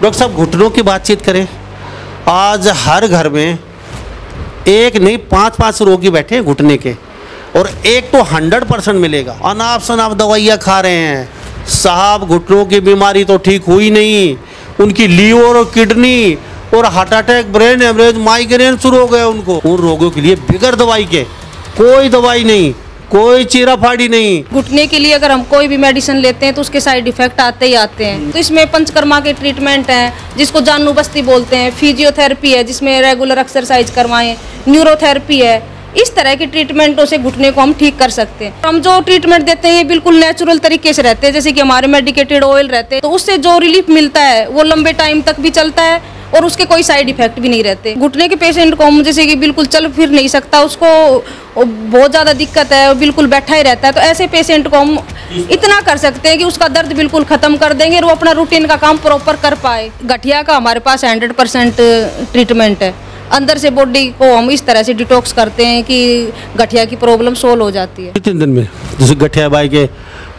Doctor साहब घुटनों की बातचीत करें, आज हर घर में एक नहीं 5-5 रोगी बैठे हैं घुटने के, और एक तो 100% मिलेगा। अनाप शनाप दवाइयाँ खा रहे हैं साहब, घुटनों की बीमारी तो ठीक हुई नहीं, उनकी लीवर और किडनी और heart attack, brain haemorrhage, migraine शुरू हो गया उनको। उन रोगों के लिए बिगर दवाई के कोई दवाई नहीं, कोई चीरा फाड़ी नहीं। घुटने के लिए अगर हम कोई भी मेडिसिन लेते हैं तो उसके साइड इफेक्ट आते ही आते हैं। तो इसमें पंचकर्मा के ट्रीटमेंट हैं जिसको जानू बस्ती बोलते हैं, फिजियोथेरेपी है जिसमें रेगुलर एक्सरसाइज करवाएं, न्यूरोथेरेपी है। इस तरह के ट्रीटमेंटों से घुटने को हम ठीक कर सकते हैं। हम जो ट्रीटमेंट देते हैं ये बिल्कुल नेचुरल तरीके से रहते हैं, जैसे कि हमारे मेडिकेटेड ऑयल रहते हैं, तो उससे जो रिलीफ मिलता है वो लंबे टाइम तक भी चलता है और उसके कोई साइड इफेक्ट भी नहीं रहते। घुटने के पेशेंट को हम जैसे कि बिल्कुल चल फिर नहीं सकता, उसको बहुत ज़्यादा दिक्कत है, बिल्कुल बैठा ही रहता है, तो ऐसे पेशेंट को हम इतना कर सकते हैं कि उसका दर्द बिल्कुल ख़त्म कर देंगे और वो अपना रूटीन का काम प्रॉपर कर पाए। गठिया का हमारे पास 100% ट्रीटमेंट है। अंदर से बॉडी को हम इस तरह से डिटॉक्स करते हैं कि गठिया की प्रॉब्लम सोल्व हो जाती है। कितने दिन में? जैसे गठिया बाई के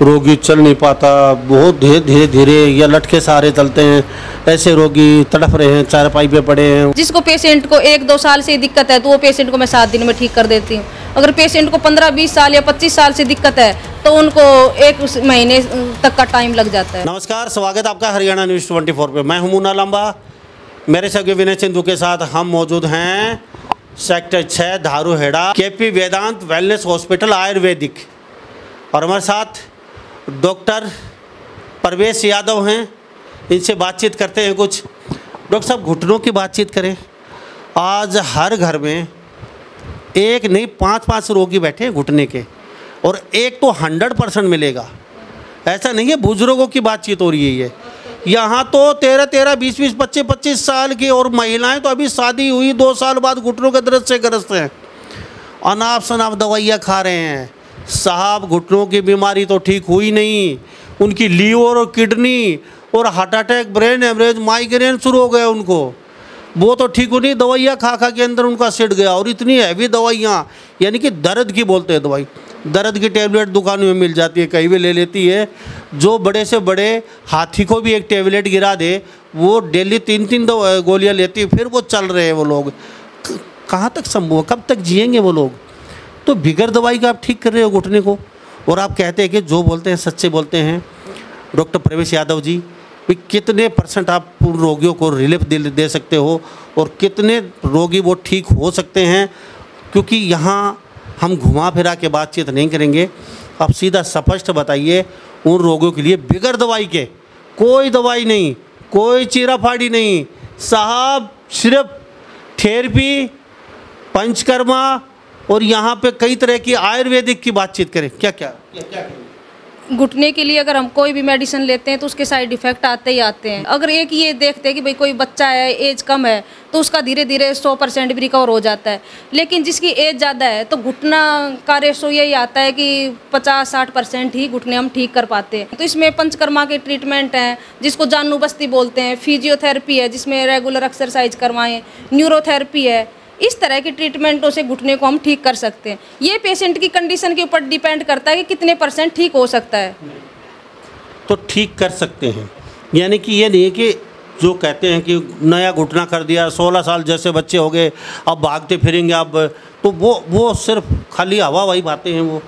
रोगी चल नहीं पाता, बहुत धीरे धीरे या लटके सहारे चलते हैं, ऐसे रोगी तड़प रहे हैं, चारपाई पे पड़े हैं। जिसको पेशेंट को 1-2 साल से दिक्कत है तो वो पेशेंट को मैं 7 दिन में ठीक कर देती हूँ। अगर पेशेंट को 15-20 साल या 25 साल से दिक्कत है तो उनको 1 महीने तक का टाइम लग जाता है। नमस्कार, स्वागत आपका हरियाणा न्यूज़ 24 पे। मैं हूं मुन्ना लांबा, मेरे सगे विनय सिंधु के साथ हम मौजूद हैं सेक्टर 6 धारूहेड़ा केपी वेदांत वेलनेस हॉस्पिटल आयुर्वेदिक, और हमारे साथ डॉक्टर परवेश यादव हैं। इनसे बातचीत करते हैं कुछ। डॉक्टर साहब घुटनों की बातचीत करें, आज हर घर में एक नहीं 5-5 रोगी बैठे हैं घुटने के, और एक तो 100% मिलेगा। ऐसा नहीं है बुजुर्गों की बातचीत हो रही है, यहाँ तो 13-13, 20-20, 25-25 साल की, और महिलाएं तो अभी शादी हुई 2 साल बाद घुटनों के दर्द से ग्रस्त हैं। अनाप शनाप दवाइयाँ खा रहे हैं साहब, घुटनों की बीमारी तो ठीक हुई नहीं, उनकी लीवर और किडनी और heart attack, brain haemorrhage, migraine शुरू हो गया उनको। वो तो ठीक हुई, दवाइयाँ खा खा के अंदर उनका सिट गया। और इतनी हैवी दवाइयाँ, यानी कि दर्द की बोलते हैं दवाई, दर्द की टेबलेट दुकानों में मिल जाती है, कहीं भी ले लेती है। जो बड़े से बड़े हाथी को भी एक टेबलेट गिरा दे, वो डेली 3-3 गोलियाँ लेती है, फिर वो चल रहे हैं वो लोग। कहाँ तक संभव, कब तक जिएंगे वो लोग? तो बिगर दवाई का आप ठीक कर रहे हो घुटने को, और आप कहते हैं कि जो बोलते हैं सच्चे बोलते हैं। डॉक्टर प्रवेश यादव जी, कितने % आप उन रोगियों को रिलीफ दे सकते हो, और कितने रोगी वो ठीक हो सकते हैं? क्योंकि यहाँ हम घुमा फिरा के बातचीत नहीं करेंगे, आप सीधा स्पष्ट बताइए। उन रोगियों के लिए बिगर दवाई के कोई दवाई नहीं, कोई चीरा फाड़ी नहीं साहब, सिर्फ थेरेपी, पंचकर्मा और यहाँ पे कई तरह की आयुर्वेदिक की बातचीत करें। क्या क्या करें? घुटने के लिए अगर हम कोई भी मेडिसिन लेते हैं तो उसके साइड इफेक्ट आते ही आते हैं। अगर एक ये देखते हैं कि भाई कोई बच्चा है, एज कम है, तो उसका धीरे धीरे 100% भी रिकवर हो जाता है। लेकिन जिसकी एज ज़्यादा है तो घुटना का रेशो यही आता है कि 50-60% ही घुटने हम ठीक कर पाते हैं। तो इसमें पंचकर्मा के ट्रीटमेंट हैं जिसको जानू बस्ती बोलते हैं, फिजियोथेरेपी है जिसमें रेगुलर एक्सरसाइज करवाएं, न्यूरोथेरेपी है। इस तरह के ट्रीटमेंटों से घुटने को हम ठीक कर सकते हैं। ये पेशेंट की कंडीशन के ऊपर डिपेंड करता है कि कितने % ठीक हो सकता है। तो ठीक कर सकते हैं, यानी कि ये नहीं कि जो कहते हैं कि नया घुटना कर दिया, 16 साल जैसे बच्चे हो गए, अब भागते फिरेंगे, अब तो वो सिर्फ खाली हवा वही बातें हैं। वो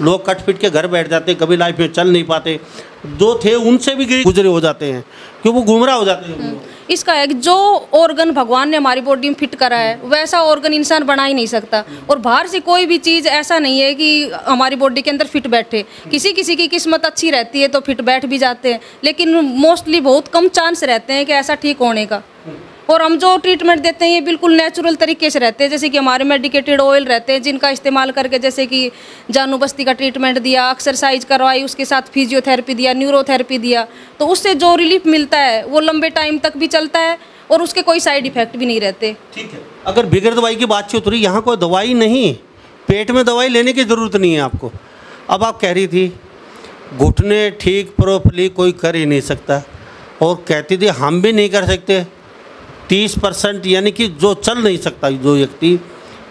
लोग कट पिट के घर बैठ जाते हैं, कभी लाइफ में चल नहीं पाते, जो थे उनसे भी गुजरे हो जाते हैं, क्यों वो गुमराह हो जाते हैं। इसका है कि जो ऑर्गन भगवान ने हमारी बॉडी में फिट करा है वैसा ऑर्गन इंसान बना ही नहीं सकता, और बाहर से कोई भी चीज़ ऐसा नहीं है कि हमारी बॉडी के अंदर फिट बैठे। किसी किसी की किस्मत अच्छी रहती है तो फिट बैठ भी जाते हैं, लेकिन मोस्टली बहुत कम चांस रहते हैं कि ऐसा ठीक होने का। और हम जो ट्रीटमेंट देते हैं ये बिल्कुल नेचुरल तरीके से रहते हैं, जैसे कि हमारे मेडिकेटेड ऑयल रहते हैं जिनका इस्तेमाल करके, जैसे कि जानू बस्ती का ट्रीटमेंट दिया, एक्सरसाइज करवाई, उसके साथ फिजियोथेरेपी दिया, न्यूरोथेरेपी दिया, तो उससे जो रिलीफ मिलता है वो लंबे टाइम तक भी चलता है और उसके कोई साइड इफेक्ट भी नहीं रहते। ठीक है, अगर बिगर दवाई की बातचीत हो रही, यहाँ कोई दवाई नहीं, पेट में दवाई लेने की ज़रूरत नहीं है आपको। अब आप कह रही थी घुटने ठीक प्रॉपरली कोई कर ही नहीं सकता, और कहती थी हम भी नहीं कर सकते। 30% यानी कि जो चल नहीं सकता जो व्यक्ति,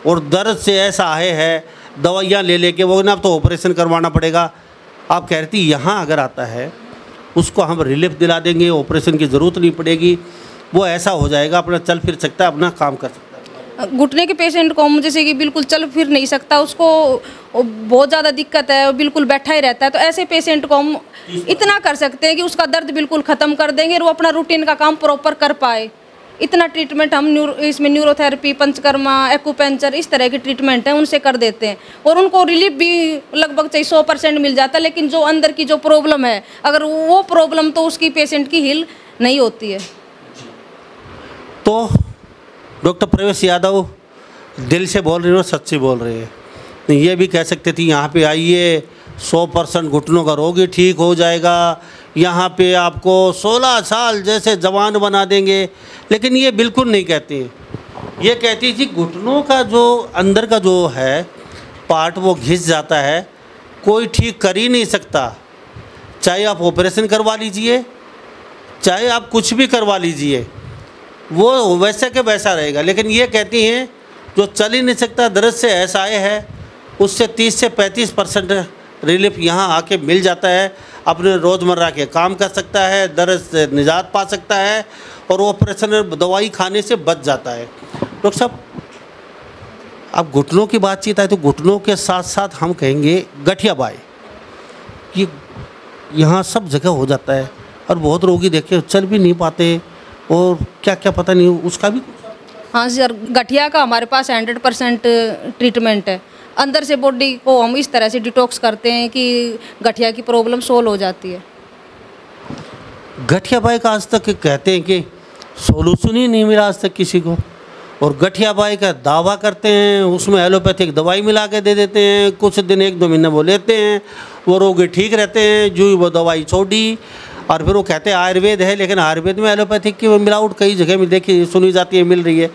और दर्द से ऐसा है दवाइयाँ ले लेके वो ना, अब तो ऑपरेशन करवाना पड़ेगा। आप कह रही थी यहाँ अगर आता है उसको हम रिलीफ दिला देंगे, ऑपरेशन की ज़रूरत नहीं पड़ेगी, वो ऐसा हो जाएगा, अपना चल फिर सकता है, अपना काम कर सकता है। घुटने के पेशेंट को हम जैसे कि बिल्कुल चल फिर नहीं सकता, उसको बहुत ज़्यादा दिक्कत है, बिल्कुल बैठा ही रहता है, तो ऐसे पेशेंट को हम इतना कर सकते हैं कि उसका दर्द बिल्कुल ख़त्म कर देंगे और वो अपना रूटीन का काम प्रॉपर कर पाए। इतना ट्रीटमेंट हम इसमें न्यूरोथेरेपी, पंचकर्मा, एक्यूपेंचर, इस तरह की ट्रीटमेंट है उनसे कर देते हैं और उनको रिलीफ भी लगभग चाहिए 100% मिल जाता है। लेकिन जो अंदर की जो प्रॉब्लम है, अगर वो प्रॉब्लम तो उसकी पेशेंट की हील नहीं होती है। तो डॉक्टर प्रवेश यादव दिल से बोल रहे हो, सच्ची बोल रहे हैं। ये भी कह सकते थे यहाँ पे आइए 100% घुटनों का रोग ही ठीक हो जाएगा, यहाँ पे आपको 16 साल जैसे जवान बना देंगे, लेकिन ये बिल्कुल नहीं कहती हैं। ये कहती जी घुटनों का जो अंदर का जो है पार्ट वो घिस जाता है, कोई ठीक कर ही नहीं सकता, चाहे आप ऑपरेशन करवा लीजिए, चाहे आप कुछ भी करवा लीजिए, वो वैसे के वैसा रहेगा। लेकिन ये कहती हैं जो चल ही नहीं सकता, दर्द से ऐसा है, उससे 30 से 35% रिलीफ यहाँ आके मिल जाता है, अपने रोज़मर्रा के काम कर सकता है, दर्द से निजात पा सकता है और ऑपरेशन दवाई खाने से बच जाता है। डॉक्टर साहब, अब घुटनों की बातचीत है तो घुटनों के साथ साथ हम कहेंगे गठिया बाई, ये यहाँ सब जगह हो जाता है और बहुत रोगी देखे चल भी नहीं पाते और क्या क्या पता नहीं, उसका भी। हाँ सर, गठिया का हमारे पास 100% ट्रीटमेंट है। अंदर से बॉडी को हम इस तरह से डिटॉक्स करते हैं कि गठिया की प्रॉब्लम सोल्व हो जाती है। गठिया बाई का आज तक कहते हैं कि सोल्यूशन ही नहीं मिला आज तक किसी को, और गठिया बाई का दावा करते हैं, उसमें एलोपैथिक दवाई मिला के दे देते हैं, कुछ दिन 1-2 महीने वो लेते हैं, वो रोगी ठीक रहते हैं, जो वो दवाई छोड़ी और फिर वो कहते हैं आयुर्वेद है, लेकिन आयुर्वेद में एलोपैथिक की मिलावट कई जगह में देखी सुनी जाती है, मिल रही है।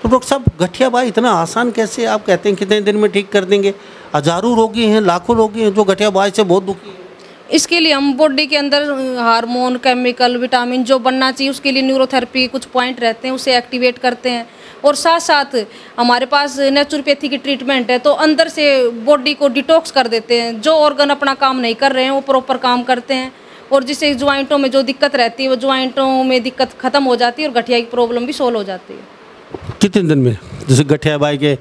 तो डॉक्टर साहब, गठिया बाई इतना आसान कैसे आप कहते हैं कितने दिन में ठीक कर देंगे? हज़ारों रोगी हैं, लाखों रोगी हैं जो गठिया बाई से बहुत दुखी हैं। इसके लिए हम बॉडी के अंदर हार्मोन, केमिकल, विटामिन जो बनना चाहिए उसके लिए न्यूरोथेरेपी कुछ पॉइंट रहते हैं, उसे एक्टिवेट करते हैं और साथ साथ हमारे पास नेचुरोपैथी की ट्रीटमेंट है, तो अंदर से बॉडी को डिटॉक्स कर देते हैं। जो ऑर्गन अपना काम नहीं कर रहे हैं वो प्रॉपर काम करते हैं और जिससे ज्वाइंटों में जो दिक्कत रहती है वो ज्वाइंटों में दिक्कत ख़त्म हो जाती है और गठिया की प्रॉब्लम भी सोल्व हो जाती है। कितने दिन में? जैसे गठिया बाई के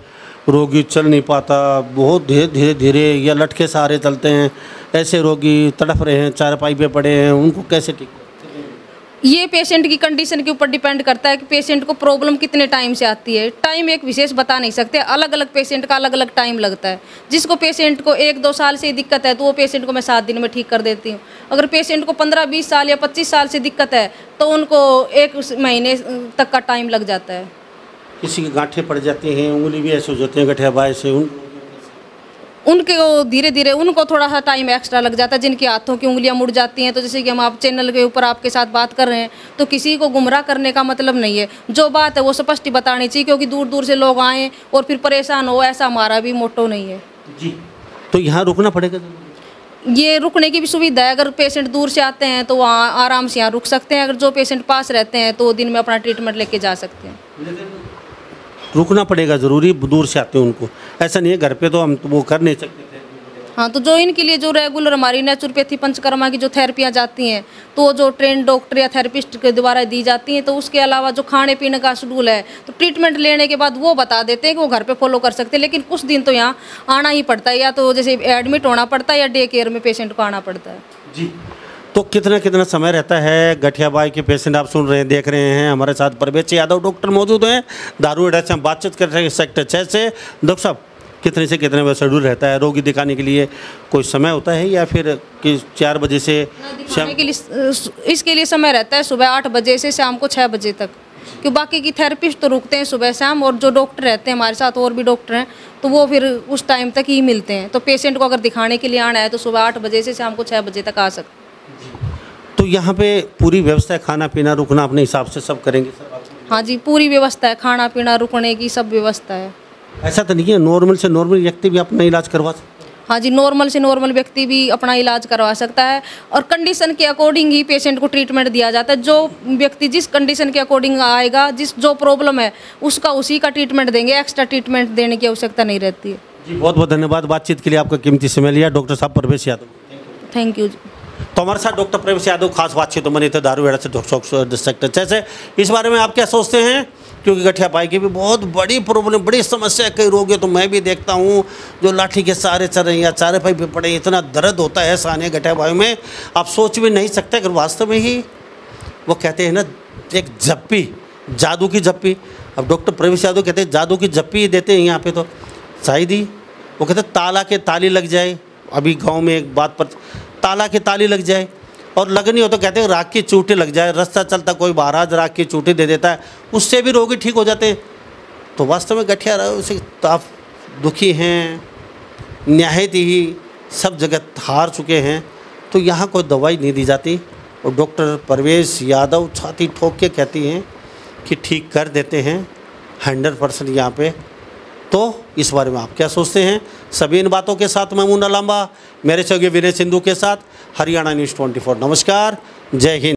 रोगी चल नहीं पाता, बहुत धीरे धीरे या लटके सहारे चलते हैं, ऐसे रोगी तड़फ रहे हैं, चारपाई पे पड़े हैं, उनको कैसे ठीक? ये पेशेंट की कंडीशन के ऊपर डिपेंड करता है कि पेशेंट को प्रॉब्लम कितने टाइम से आती है। टाइम एक विशेष बता नहीं सकते, अलग अलग पेशेंट का अलग अलग टाइम लगता है। जिसको पेशेंट को 1-2 साल से दिक्कत है तो वो पेशेंट को मैं 7 दिन में ठीक कर देती हूँ। अगर पेशेंट को 15-20 साल या 25 साल से दिक्कत है तो उनको 1 महीने तक का टाइम लग जाता है। किसी की गांठें पड़ जाती हैं, उंगली भी ऐसे हो जाती हैं गठिया बाई से, उनके धीरे धीरे उनको थोड़ा सा टाइम एक्स्ट्रा लग जाता है। जिनकी हाथों की उंगलियां मुड़ जाती हैं, तो जैसे कि हम आप चैनल के ऊपर आपके साथ बात कर रहे हैं, तो किसी को गुमराह करने का मतलब नहीं है। जो बात है वो स्पष्ट बतानी चाहिए, क्योंकि दूर दूर से लोग आएँ और फिर परेशान हो, ऐसा हमारा भी मोटो नहीं है जी। तो यहाँ रुकना पड़ेगा? ये रुकने की भी सुविधा है। अगर पेशेंट दूर से आते हैं तो वहाँ आराम से यहाँ रुक सकते हैं। अगर जो पेशेंट पास रहते हैं तो दिन में अपना ट्रीटमेंट लेके जा सकते हैं। रुकना पड़ेगा ज़रूरी, दूर से आते हैं उनको, ऐसा नहीं है घर पे तो हम वो कर नहीं सकते थे। हाँ, तो जो इनके लिए जो रेगुलर हमारी नेचुरोपैथी पंचकर्मा की जो थेरेपियाँ जाती हैं तो जो ट्रेन डॉक्टर या थेरेपिस्ट के द्वारा दी जाती हैं, तो उसके अलावा जो खाने पीने का शेड्यूल है तो ट्रीटमेंट लेने के बाद वो बता देते हैं कि वो घर पे फॉलो कर सकते हैं। लेकिन कुछ दिन तो यहाँ आना ही पड़ता है, या तो जैसे एडमिट होना पड़ता है या डे केयर में पेशेंट को आना पड़ता है जी। तो कितना कितना समय रहता है गठिया बाई के पेशेंट? आप सुन रहे हैं, देख रहे हैं, हमारे साथ प्रवेश यादव डॉक्टर मौजूद हैं, दारूहेड़ा से हम बातचीत कर रहे हैं सेक्टर 6 से। डॉक्टर साहब, कितने से कितने बजे शेड्यूल रहता है? रोगी दिखाने के लिए कोई समय होता है या फिर कि 4 बजे से शाम के लिए? इसके लिए समय रहता है सुबह 8 बजे से शाम को 6 बजे तक, क्योंकि बाकी की थेरेपिस्ट तो रुकते हैं सुबह शाम, और जो डॉक्टर रहते हैं हमारे साथ और भी डॉक्टर हैं तो वो फिर उस टाइम तक ही मिलते हैं। तो पेशेंट को अगर दिखाने के लिए आना है तो सुबह 8 बजे से शाम को 6 बजे तक आ सकते हैं। तो यहाँ पे पूरी व्यवस्था, खाना पीना रुकना अपने हिसाब से सब करेंगे सर? हाँ जी, पूरी व्यवस्था है, खाना पीना रुकने की सब व्यवस्था है। ऐसा तो नहीं है नॉर्मल से नॉर्मल व्यक्ति भी अपना इलाज करवा सकता है? हाँ जी, नॉर्मल से नॉर्मल व्यक्ति भी अपना इलाज करवा सकता है और कंडीशन के अकॉर्डिंग ही पेशेंट को ट्रीटमेंट दिया जाता है। जो व्यक्ति जिस कंडीशन के अकॉर्डिंग आएगा, जो प्रॉब्लम है उसका उसी का ट्रीटमेंट देंगे, एक्स्ट्रा ट्रीटमेंट देने की आवश्यकता नहीं रहती है जी। बहुत बहुत धन्यवाद बातचीत के लिए, आपका कीमती समय लिया डॉक्टर साहब प्रवेश यादव। थैंक यू जी। तो हमारे साथ डॉक्टर प्रवेश यादव खास बातचीत तो बनी थे दारूहेड़ा से सेक्टर 6 से। इस बारे में आप क्या सोचते हैं? क्योंकि गठिया पाई की भी बहुत बड़ी प्रॉब्लम, बड़ी समस्या है। कई रोग है तो मैं भी देखता हूँ जो लाठी के सहारे चल रहे हैं या चारे पाई पे पड़े, इतना दर्द होता है साने गठिया पाई में, आप सोच भी नहीं सकते। अगर वास्तव में ही वो कहते हैं ना एक जप्पी, जादू की जप्पी। अब डॉक्टर प्रवेश यादव कहते हैं जादू की जप्पी देते हैं यहाँ पे, तो शायद ही वो कहते ताला के ताली लग जाए। अभी गांव में एक बात पर ताला की ताली लग जाए और लगनी हो तो कहते हैं राख की चूटी लग जाए। रास्ता चलता कोई महाराज राख की चूटी दे देता है, उससे भी रोगी ठीक हो जाते हैं। तो वास्तव में गठिया से आप दुखी हैं, निहायत ही सब जगह हार चुके हैं, तो यहाँ कोई दवाई नहीं दी जाती। और डॉक्टर प्रवेश यादव छाती ठोक के कहती हैं कि ठीक कर देते हैं 100% यहाँ पे। तो इस बारे में आप क्या सोचते हैं? सभी इन बातों के साथ मैं मुन्ना लांबा, मेरे सहयोगी विनय सिंधु के साथ हरियाणा न्यूज़ 24। नमस्कार, जय हिंद।